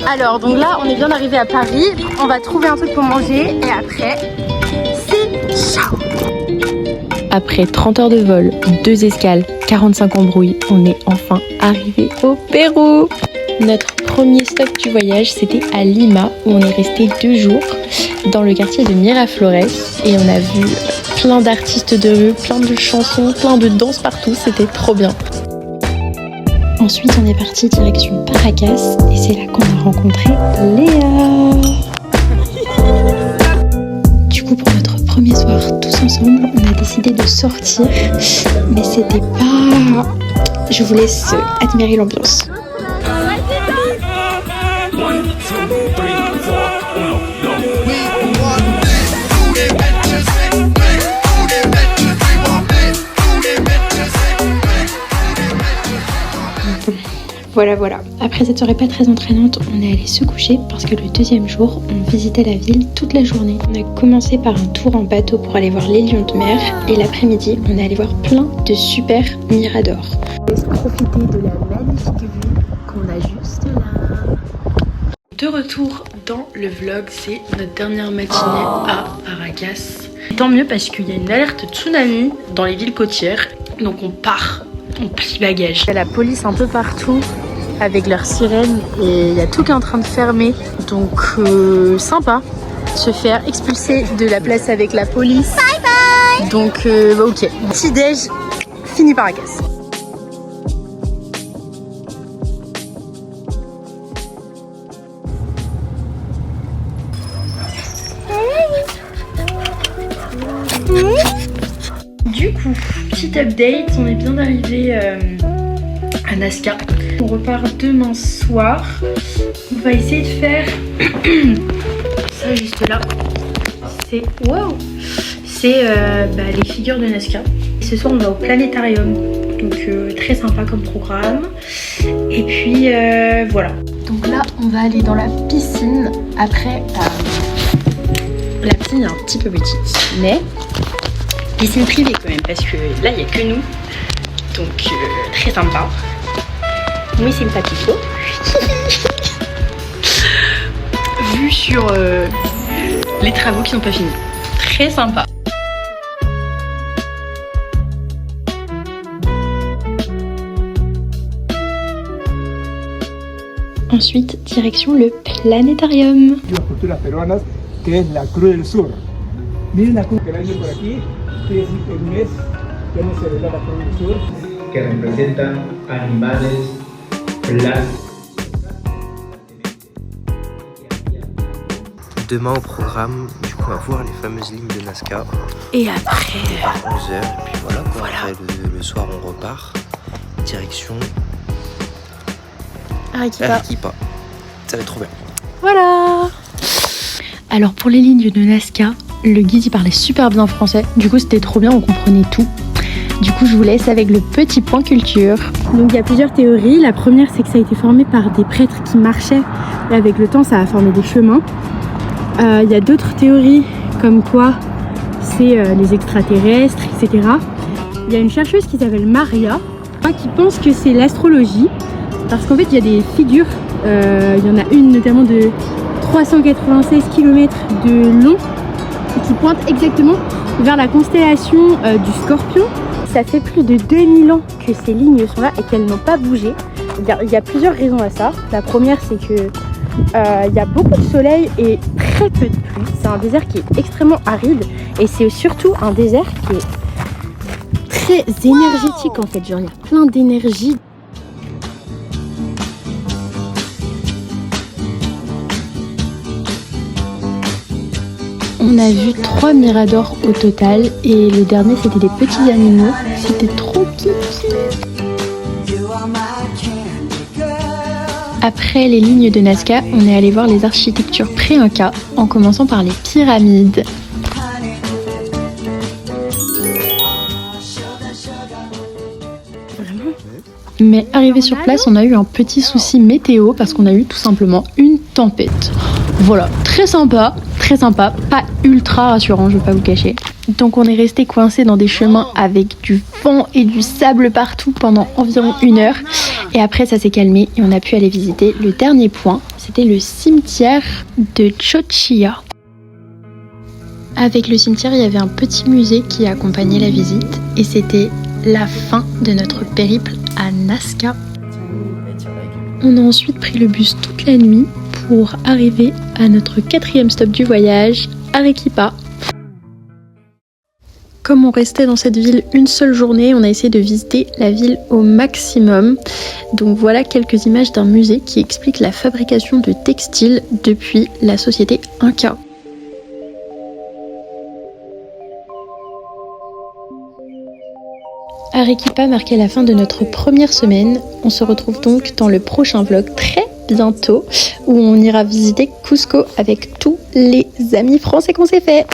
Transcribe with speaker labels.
Speaker 1: Alors donc là on est bien arrivé à Paris, on va trouver un truc pour manger et après c'est ciao. Après 30 heures de vol, 2 escales, 45 embrouilles, on est enfin arrivé au Pérou. Notre premier stop du voyage c'était à Lima où on est resté 2 jours dans le quartier de Miraflores et on a vu plein d'artistes de rue, plein de chansons, plein de danses partout, c'était trop bien. Ensuite, on est parti direction Paracas et c'est là qu'on a rencontré Léa. Du coup, pour notre premier soir tous ensemble, on a décidé de sortir, mais c'était pas... Je vous laisse admirer l'ambiance. Voilà. Après cette soirée pas très entraînante, on est allé se coucher parce que le deuxième jour, on visitait la ville toute la journée. On a commencé par un tour en bateau pour aller voir les lions de mer et l'après-midi, on est allé voir plein de super miradors. On va profiter de la magnifique vue qu'on a juste là. De retour dans le vlog, c'est notre dernière matinée à Paracas. Tant mieux parce qu'il y a une alerte tsunami dans les villes côtières, donc on part. On plie bagage. Il y a la police un peu partout avec leurs sirènes et il y a tout qui est en train de fermer. Donc sympa. Se faire expulser de la place avec la police. Bye bye. Donc ok. Petit déj, fini Paracas. Du coup, petit update, on est bien arrivé à Nazca. On repart demain soir. On va essayer de faire ça juste là. C'est wow, c'est les figures de Nazca. Et ce soir, on va au planétarium. Donc très sympa comme programme. Et puis voilà. Donc là, on va aller dans la piscine. Après, la piscine est un petit peu petite, mais piscine privée quand même, parce que là il n'y a que nous, donc très sympa. Oui, c'est une papito. Vue sur les travaux qui sont pas finis. Très sympa. Ensuite, direction le planétarium.
Speaker 2: La cultura peruana, que es la Cruz del Sur. Miren la cruz que hay por aquí. Es el mes que hemos celebrado la Cruz del Sur.
Speaker 3: Que representan animales, plantas.
Speaker 4: Demain au programme, du coup, on va voir les fameuses lignes de Nazca.
Speaker 1: Et après,
Speaker 4: À 11h, et puis voilà, quoi. Après, le soir, on repart. Direction Arequipa. Ça va être trop bien.
Speaker 1: voilà. Alors pour les lignes de Nazca, le guide il parlait super bien français. Du coup c'était trop bien, on comprenait tout. Du coup je vous laisse avec le petit point culture. Donc il y a plusieurs théories. La première c'est que ça a été formé par des prêtres qui marchaient. Et avec le temps ça a formé des chemins. Il y a d'autres théories comme quoi c'est les extraterrestres, etc. Il y a une chercheuse qui s'appelle Maria qui pense que c'est l'astrologie. Parce qu'en fait il y a des figures, il y en a une notamment de 396 km de long qui pointe exactement vers la constellation du Scorpion. Ça fait plus de 2000 ans que ces lignes sont là et qu'elles n'ont pas bougé. Il y a plusieurs raisons à ça. La première c'est que il y a beaucoup de soleil et très peu de pluie. C'est un désert qui est extrêmement aride et c'est surtout un désert qui est très énergétique en fait. Genre il y a plein d'énergie. On a vu 3 miradors au total et le dernier c'était des petits animaux. C'était trop cute. Après les lignes de Nazca, on est allé voir les architectures pré-inca en commençant par les pyramides. Vraiment Mais arrivé sur place, on a eu un petit souci météo parce qu'on a eu tout simplement une tempête. Voilà, très sympa, pas ultra rassurant, je vais pas vous cacher. Donc on est resté coincé dans des chemins avec du vent et du sable partout pendant environ 1 heure. Et après ça s'est calmé et on a pu aller visiter le dernier point, c'était le cimetière de Chochilla. Avec le cimetière, il y avait un petit musée qui accompagnait la visite et c'était la fin de notre périple à Nazca. On a ensuite pris le bus toute la nuit pour arriver à notre 4e stop du voyage, Arequipa. Comme on restait dans cette ville une seule journée, on a essayé de visiter la ville au maximum. Donc voilà quelques images d'un musée qui explique la fabrication de textiles depuis la société Inca. Arequipa marquait la fin de notre première semaine. On se retrouve donc dans le prochain vlog très bientôt où on ira visiter Cusco avec tous les amis français qu'on s'est fait.